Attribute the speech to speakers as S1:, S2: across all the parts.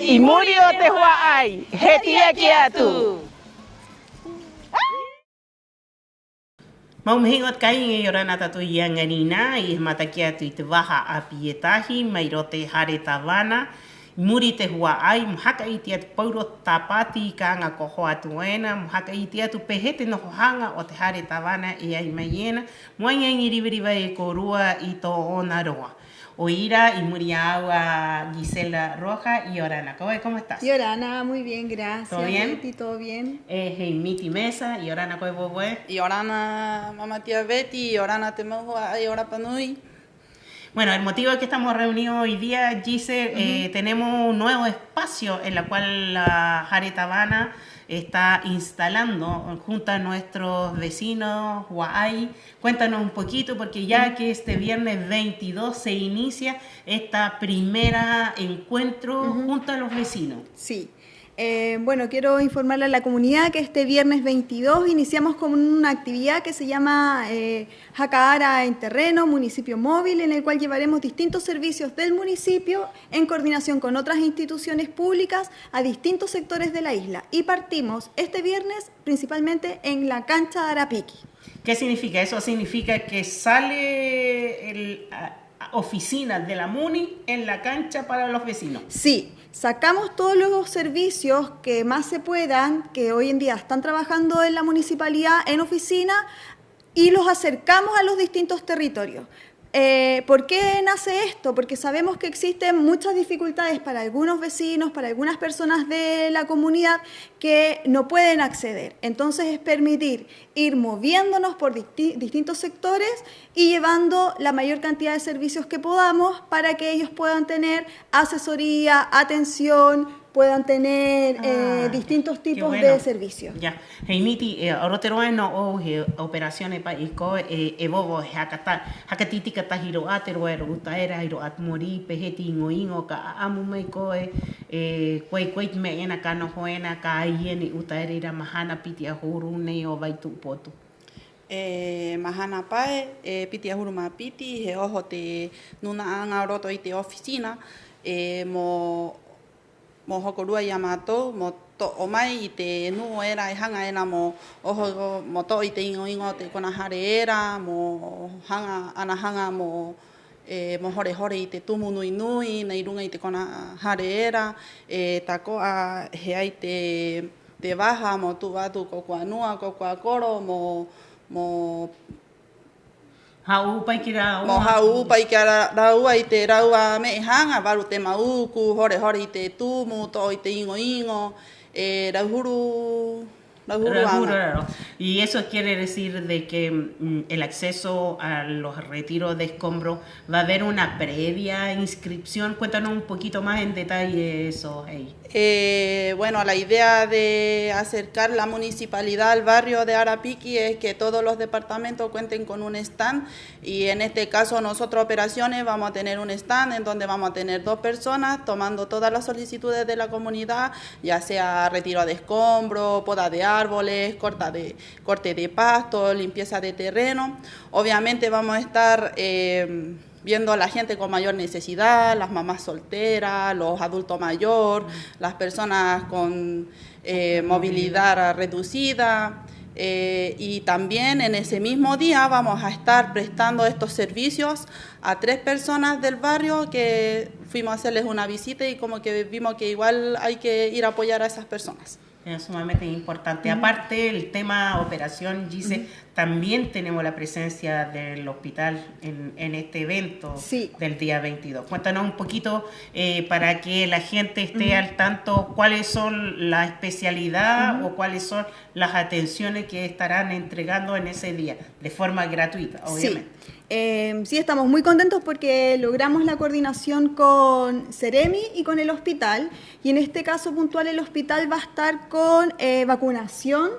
S1: Imurio Tehuaay, Hetia Kiatu.
S2: Maumhingot kain yorana tatu yanganina y matakiatu itbaha apietahi mairote hare tavana muri Tehuaay mhaka itiat pauro tapati kanga kohoatuena mhaka itiatu pehete no hanga o te hare tavana e ai mayena moanya ngiribiriba e korua ito onaroa. Oira y Muriagua, Gisela Roja y Orana. ¿Cómo estás?
S3: Y Orana, muy bien, gracias.
S2: ¿Todo bien?
S3: Betty, ¿todo bien?
S2: Miti Mesa y Orana ¿cómo es?
S4: Y Orana, mamá tía Betty, y Orana Temahua, y Ora Panui.
S2: Bueno, el motivo de que estamos reunidos hoy día, Giselle, tenemos un nuevo espacio en el cual la Jaretabana está instalando junto a nuestros vecinos, Huaay. Cuéntanos un poquito, porque ya que este viernes 22 se inicia esta primera encuentro junto a los vecinos.
S3: Sí. Bueno, quiero informarle a la comunidad que este viernes 22 iniciamos con una actividad que se llama Jacaara en Terreno, municipio móvil, en el cual llevaremos distintos servicios del municipio en coordinación con otras instituciones públicas a distintos sectores de la isla. Y partimos este viernes principalmente en la cancha de Arapiqui.
S2: ¿Qué significa? Eso significa que sale oficina de la MUNI en la cancha para los vecinos.
S3: Sí. Sacamos todos los servicios que más se puedan, que hoy en día están trabajando en la municipalidad, en oficina, y los acercamos a los distintos territorios. ¿Por qué nace esto? Porque sabemos que existen muchas dificultades para algunos vecinos, para algunas personas de la comunidad que no pueden acceder. Entonces es permitir ir moviéndonos por distintos sectores y llevando la mayor cantidad de servicios que podamos para que ellos puedan tener asesoría, atención, puedan tener distintos tipos de servicios.
S2: Ya, Heimiti, Oroteroeno o operaciones para ICO, Evovo, Hakatiti, Katahiro, Ateroero, Utaera, Hiro Atmori, Pejeti, Ingo, Amumeco, Quake, Meena, Cano, Joena, Kayen, Utaera, Mahana, Pitia, Hurune, o Baitu Poto.
S4: Mahana Pae, Pitia Huruma Piti, Ojo te Nuna Anaroto y te oficina, mo hokorua Yamato, mo to omai i te nu era e hanga ena mo oho mo to i te ingo te kona hare era mo hanga ana hanga mo mo hore i te tumu nui nei runga i te kona hare era tako a he ai te waha mo tu atu ko kua nua ko kua koro mo
S2: Hau pai ki rā
S4: mo hau pai ki raua i te raua me hanga waru te mauku hore i te tumu to i te ingo rauhuru
S2: Y eso quiere decir de que el acceso a los retiros de escombros va a haber una previa inscripción. Cuéntanos un poquito más en detalle eso, hey.
S4: Bueno, la idea de acercar la municipalidad al barrio de Arapiqui es que todos los departamentos cuenten con un stand y en este caso nosotros operaciones vamos a tener un stand en donde vamos a tener 2 personas tomando todas las solicitudes de la comunidad, ya sea retiro de escombros, poda de árboles, corte de pasto, limpieza de terreno. Obviamente vamos a estar viendo a la gente con mayor necesidad, las mamás solteras, los adultos mayores, las personas con movilidad reducida. Y también en ese mismo día vamos a estar prestando estos servicios a 3 personas del barrio que fuimos a hacerles una visita y como que vimos que igual hay que ir a apoyar a esas personas.
S2: Es sumamente importante. Aparte, el tema operación, Gise, también tenemos la presencia del hospital en este evento del día 22. Cuéntanos un poquito para que la gente esté al tanto cuáles son la especialidad o cuáles son las atenciones que estarán entregando en ese día, de forma gratuita, obviamente.
S3: Sí, estamos muy contentos porque logramos la coordinación con Ceremi y con el hospital, y en este caso puntual el hospital va a estar con vacunación,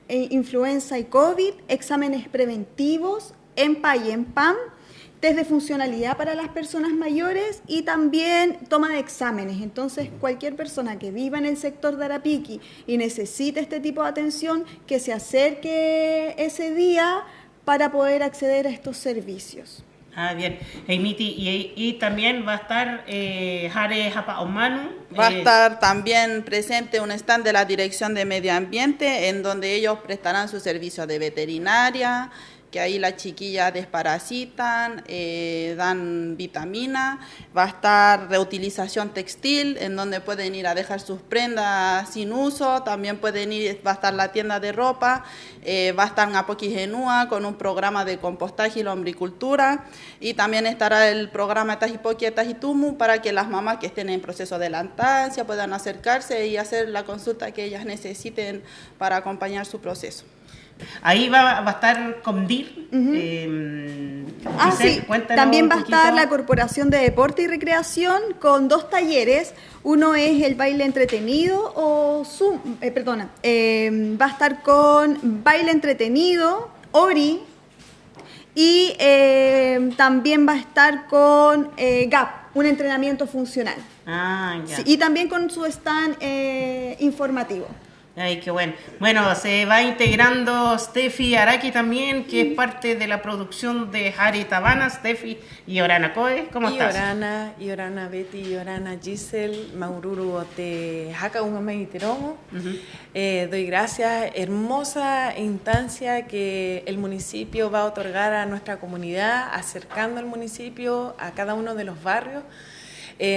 S3: influenza y COVID, exámenes preventivos, EMPA y EMPAM, test de funcionalidad para las personas mayores y también toma de exámenes. Entonces, cualquier persona que viva en el sector de Arapiqui y necesite este tipo de atención, que se acerque ese día para poder acceder a estos servicios.
S2: Ah, bien. Hey, Miti, y también va a estar Jare Japa Omanu.
S4: Va a estar también presente un stand de la Dirección de Medio Ambiente, en donde ellos prestarán su servicio de veterinaria, que ahí las chiquillas desparasitan, dan vitamina. Va a estar reutilización textil, en donde pueden ir a dejar sus prendas sin uso. También pueden ir, va a estar la tienda de ropa, va a estar Ngapoki Genúa con un programa de compostaje y lombricultura. Y también estará el programa Tajipoki Tajitumu para que las mamás que estén en proceso de lactancia puedan acercarse y hacer la consulta que ellas necesiten para acompañar su proceso.
S2: Ahí va a estar Comdir.
S3: Sí, también va a estar la Corporación de Deporte y Recreación con 2 talleres. Uno es el baile entretenido va a estar con baile entretenido, Ori, y también va a estar con GAP, un entrenamiento funcional.
S2: Ah, ya.
S3: Sí, y también con su stand informativo.
S2: Ay, qué bueno. Bueno, se va integrando Steffi Araki también, que es parte de la producción de Jare Tavana. Steffi y Orana Coe, ¿cómo estás?
S5: Orana Betty, Orana Giselle, Maururu te Haka Ungame Iteromo. Doy gracias, hermosa instancia que el municipio va a otorgar a nuestra comunidad, acercando al municipio a cada uno de los barrios.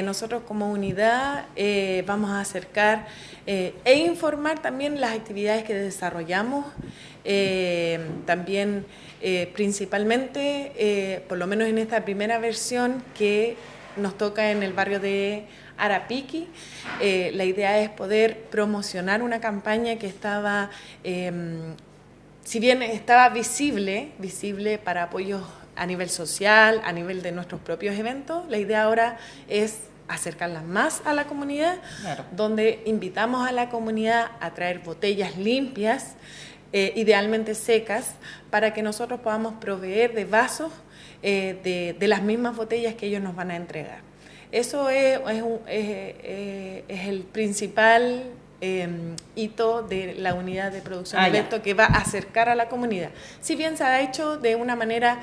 S5: Nosotros como unidad vamos a acercar e informar también las actividades que desarrollamos, también principalmente, por lo menos en esta primera versión que nos toca en el barrio de Arapiqui. La idea es poder promocionar una campaña que estaba, si bien estaba visible para apoyos a nivel social, a nivel de nuestros propios eventos, la idea ahora es acercarlas más a la comunidad, claro, donde invitamos a la comunidad a traer botellas limpias, idealmente secas, para que nosotros podamos proveer de vasos de las mismas botellas que ellos nos van a entregar. Eso es el principal hito de la unidad de producción de eventos que va a acercar a la comunidad. Si bien se ha hecho de una manera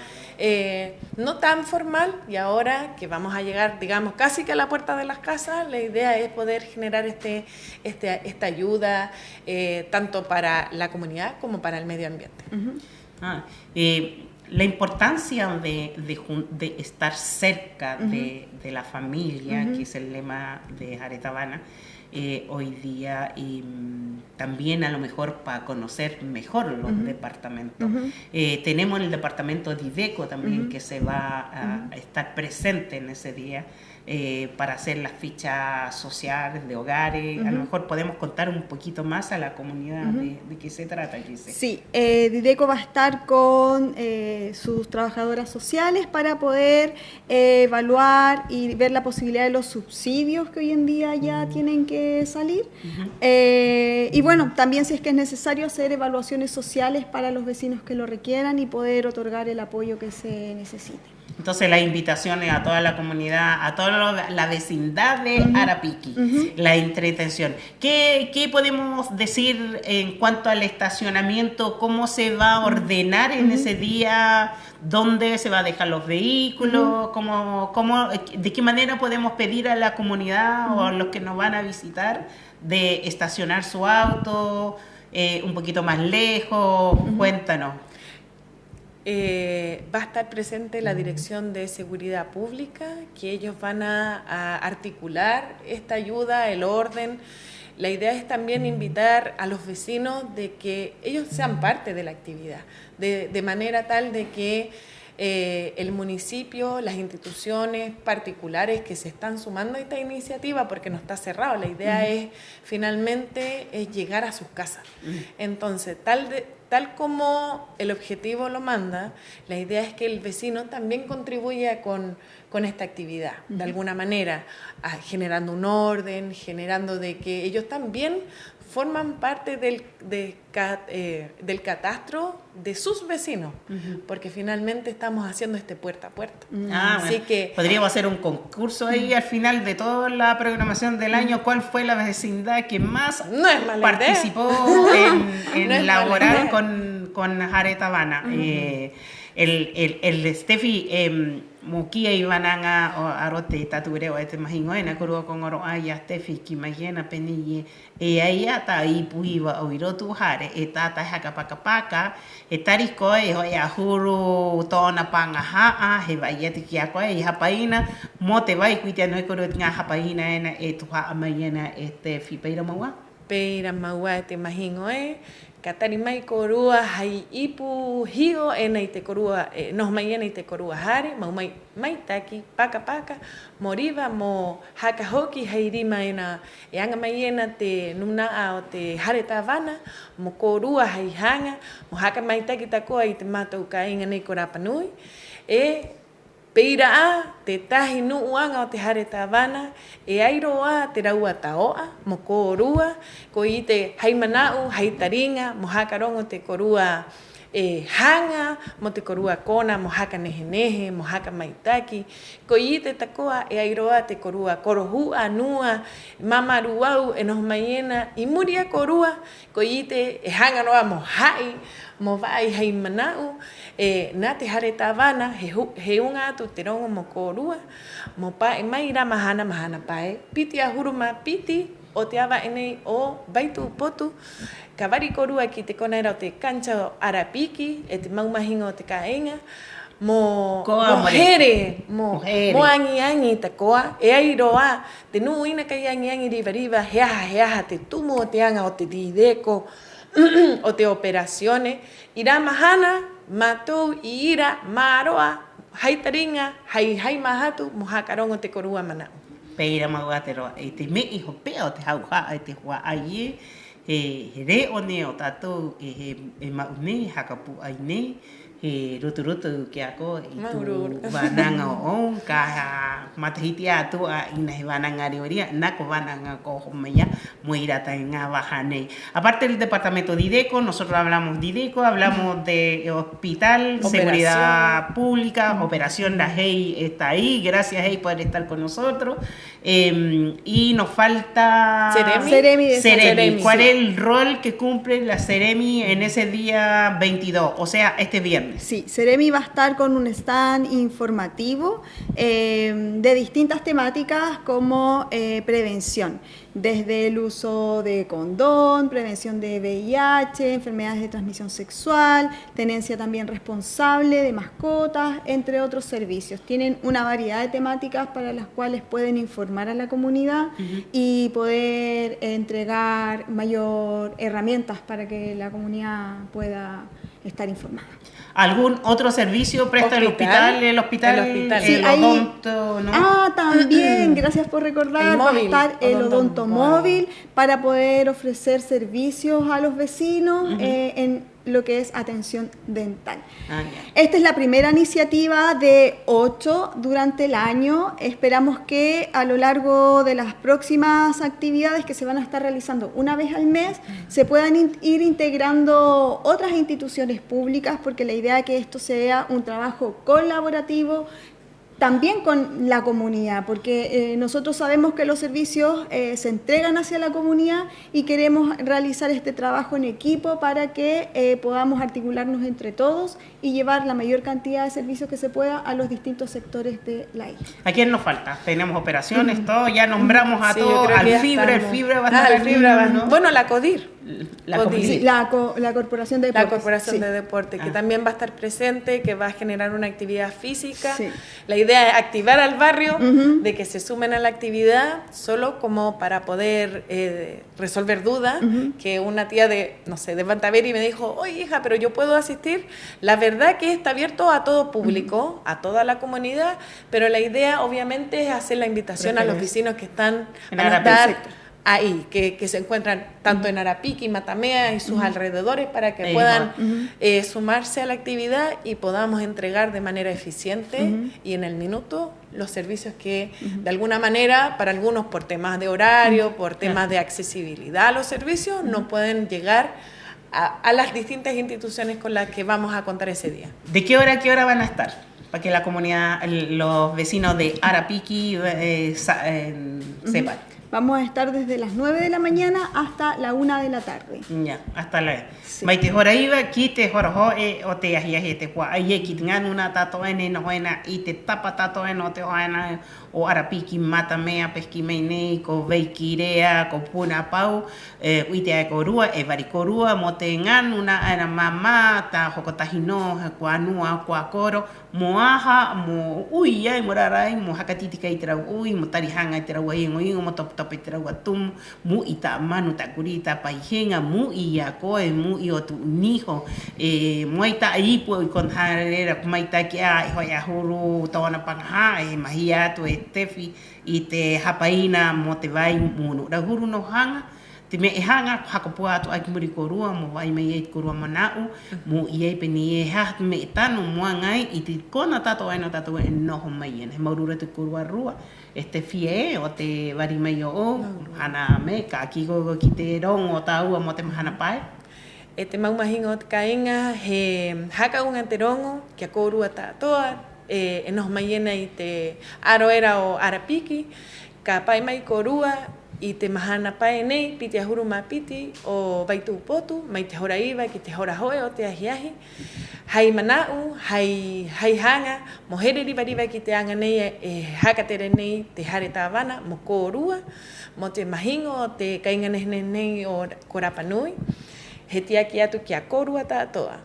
S5: no tan formal, y ahora que vamos a llegar, digamos, casi que a la puerta de las casas, la idea es poder generar esta ayuda tanto para la comunidad como para el medio ambiente.
S2: La importancia de estar cerca de la familia, que es el lema de Jare Tavana, hoy día, y también a lo mejor para conocer mejor los departamentos. Tenemos el departamento de Iveco también, que se va a estar presente en ese día para hacer las fichas sociales de hogares. A lo mejor podemos contar un poquito más a la comunidad de qué se trata, Giselle.
S3: Sí, Dideco va a estar con sus trabajadoras sociales para poder evaluar y ver la posibilidad de los subsidios que hoy en día ya tienen que salir. Y bueno, también si es que es necesario hacer evaluaciones sociales para los vecinos que lo requieran y poder otorgar el apoyo que se necesite.
S2: Entonces las invitaciones a toda la comunidad, a toda la vecindad de Arapiqui, la entretención. ¿Qué podemos decir en cuanto al estacionamiento? ¿Cómo se va a ordenar en ese día? ¿Dónde se va a dejar los vehículos? ¿De qué manera podemos pedir a la comunidad o a los que nos van a visitar de estacionar su auto un poquito más lejos? Cuéntanos.
S5: Va a estar presente la Dirección de Seguridad Pública, que ellos van a articular esta ayuda, el orden. La idea es también invitar a los vecinos de que ellos sean parte de la actividad, de manera tal de que el municipio, las instituciones particulares que se están sumando a esta iniciativa, porque no está cerrado, la idea es finalmente llegar a sus casas. Entonces, tal como el objetivo lo manda, la idea es que el vecino también contribuya con esta actividad, de alguna manera, generando un orden, generando de que ellos también forman parte del catastro de sus vecinos, porque finalmente estamos haciendo este puerta a puerta. Así que
S2: podríamos hacer un concurso ahí al final de toda la programación del año. ¿Cuál fue la vecindad que más participó en laborar con Jare Tavana? el Steffi Mokia Ivananga o Arote Tatureo este Majingoena Kuro con Oro Aya Steffi Kimagena Penille e ata ipuiva oirotu hare etata hakapakapaka etarisko e hoya huru tona panga haa he vayeti kiako e hapaina mote vai kuitia no kuro tinga hapaina ena etuha amayena Steffi peira maua
S5: Peira maua te Majingoe Katari mai korua hai ipu hio ena i te korua nos mai ena i te korua hare mau mai taki paka moriva mo haka hoki hei rima ena e anga mai ena te nunaa o te hare tawana mo korua hai hanga mo haka mai taki takoa i te mātou ka inga nei ko Rapanui Peira a te tahi nuuanga o te hare tawana e airoa te raua taoa mo korua ko i te haimanau, haitaringa, mo hakarongo te korua hanga, mo te korua kona, mo haka nehe, mo haka maitaki. Ko i te takoa e airoa te korua korohua, nua, mamaruau, e noho maiena, i muria korua, ko i te hanga noa mo hai, mo vai hei manau, nā te hare tawana, he unga atu te rongo mo korua, mo pae mai ra mahana pae, piti a huruma piti, o te awa enei o Baitu Potu, ka wari korua ki te konaira o te kancha o Arapiki, e te maumahinga o te kaenga, mo here, mo angi ta koa, e airoa, te nuuina kai angi riva, he aha te tumu o te anga o te dideko, o te operacione, ira mahana, matou i ira, maaroa, haitaringa, hai mahatu, mo hakarongo te korua manau.
S2: Peira mauatero e te me i hopea o te hauha e te hua ai he re o ne o tatou e maune hakapu ai ne he rutu ke ako i tu vananga o ka matahiti atu a ina he vananga rioria na ko vananga ko homaya muira tainga bajane. Aparte del departamento de IDECO, nosotros hablamos de IDECO, hablamos de hospital, seguridad pública, operación la HEI está ahí, gracias HEI por estar con nosotros. Y nos falta Seremi. ¿Cuál es el rol que cumple la Seremi en ese día 22? O sea, este viernes.
S3: Sí, Seremi va a estar con un stand informativo de distintas temáticas como prevención, desde el uso de condón, prevención de VIH, enfermedades de transmisión sexual, tenencia también responsable de mascotas, entre otros servicios. Tienen una variedad de temáticas para las cuales pueden informar a la comunidad y poder entregar mayor herramientas para que la comunidad pueda estar informada.
S2: ¿Algún otro servicio presta el hospital? El
S3: Sí,
S2: odonto, ¿no?
S3: También, gracias por recordar, va a estar el odonto móvil para poder ofrecer servicios a los vecinos en lo que es atención dental. Esta es la primera iniciativa de 8 durante el año. Esperamos que a lo largo de las próximas actividades que se van a estar realizando una vez al mes, se puedan ir integrando otras instituciones públicas, porque la idea es que esto sea un trabajo colaborativo también con la comunidad, porque nosotros sabemos que los servicios se entregan hacia la comunidad y queremos realizar este trabajo en equipo para que podamos articularnos entre todos y llevar la mayor cantidad de servicios que se pueda a los distintos sectores de la isla.
S2: ¿A quién nos falta? Tenemos operaciones, todo, ya nombramos a todos, al FIBRA va a estar ¿no?
S5: Bueno, la CODIR.
S3: La Corporación de Deportes.
S5: La Corporación de Deportes, que también va a estar presente, que va a generar una actividad física. La idea es activar al barrio, de que se sumen a la actividad, solo como para poder resolver dudas, que una tía de Bantaveri me dijo, oye hija, pero yo puedo asistir. La verdad que está abierto a todo público, a toda la comunidad, pero la idea obviamente es hacer la invitación a los vecinos que van a estar ahí, que se encuentran tanto en Arapiqui, Matamea y sus alrededores, para que puedan sumarse a la actividad y podamos entregar de manera eficiente y en el minuto los servicios que de alguna manera, para algunos por temas de horario, por temas de accesibilidad a los servicios, no pueden llegar a las distintas instituciones con las que vamos a contar ese día.
S2: ¿De qué hora a qué hora van a estar? Para que la comunidad, los vecinos de Arapiqui sepan.
S3: Vamos a estar desde las 9 de la mañana hasta la 1 de la tarde.
S2: Ya, hasta la.
S3: Sí.
S2: Mai te hora iwa ki te hora hoe o te ahi ahi te hua ai ki te nganu na tato ene no hoena i te tapa tato ene o te hoena o Arapiki mata mea peski mei nei ko veikirea ko puna pau ui te ai ko rua e vari ko rua mo te nganu na ana mama ta hokotahi no ko anua ko akoro mo aha mo ui ai mo rarai mo hakatiti kai te rau ui mo tarihanga te rau ai ngoi mo top top te rau atum mu i ta manu ta kuri ta paihenga mu i a koe mu i o tu niho moi ta ipu i kon harera mai ta ki a hoi a huru tona pangha e mahi atu e tefi i te hapaina mo te vai munu ra huru no hanga te me e hanga hakapua atu ai muri korua mo vai mai e korua manau mo i e peni e ha me tanu mo ngai i te kona tato ai no tato e noho mai ene maurura te korua rua este fie o te vari mai o ana me ka ki go ki te rongo taua mo te mahana pai
S5: E te maumahinga o te kainga he haka unga te rongo kia korua tātoa e noho mai ena i te aroera o Arapiki ka pai mai korua i te mahana pai nei piti ahuru ma piti o Vaituupotu mai te hora iwa ki te hora hoe o te ahiahi hai manau, hai hanga mo here riwa ki te anga nei e haka tere nei te hare tāwana mo korua mo te mahingo o te kainga nei o Korapanui he tiaki atu kia korua tātoa.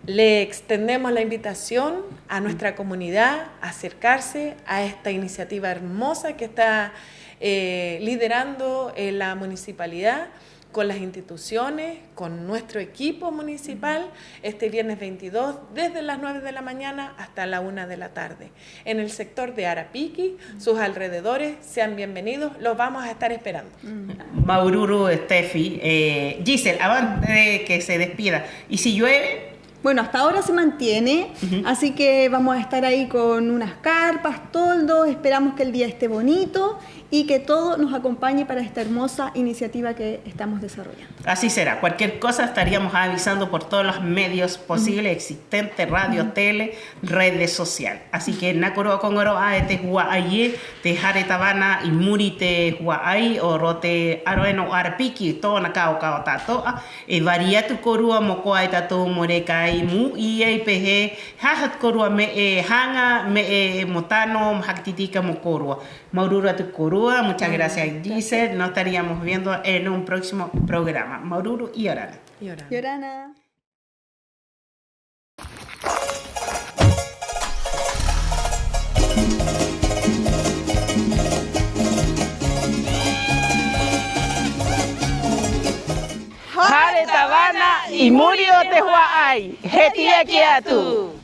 S5: Le extendemos la invitación a nuestra comunidad a acercarse a esta iniciativa hermosa que está liderando la municipalidad con las instituciones, con nuestro equipo municipal, este viernes 22, desde las 9 de la mañana hasta la 1 de la tarde. En el sector de Arapiki, sus alrededores, sean bienvenidos, los vamos a estar esperando.
S2: Maururu, Steffi, Giselle, antes de que se despida, ¿y si llueve?
S3: Bueno, hasta ahora se mantiene, así que vamos a estar ahí con unas carpas, toldos, esperamos que el día esté bonito y que todo nos acompañe para esta hermosa iniciativa que estamos desarrollando.
S2: Así será, cualquier cosa estaríamos avisando por todos los medios posibles, existentes, radio, tele, redes sociales. Así que nakoro kongoro a te hua aye, te hare tabana y muri te hua ai o rote aroeno Arapiki, to na kao tatoa, e variatu korua moko ai tato morekai mu i ei pehe hahat korua me e hanga me e motano haktitika mo korua. Maurura tu korua, muchas gracias Giselle, nos estaríamos viendo en un próximo programa. Maururu y Orana.
S3: Yorana.
S1: Hare tabana y murio te hua ai. Hetia kiatu.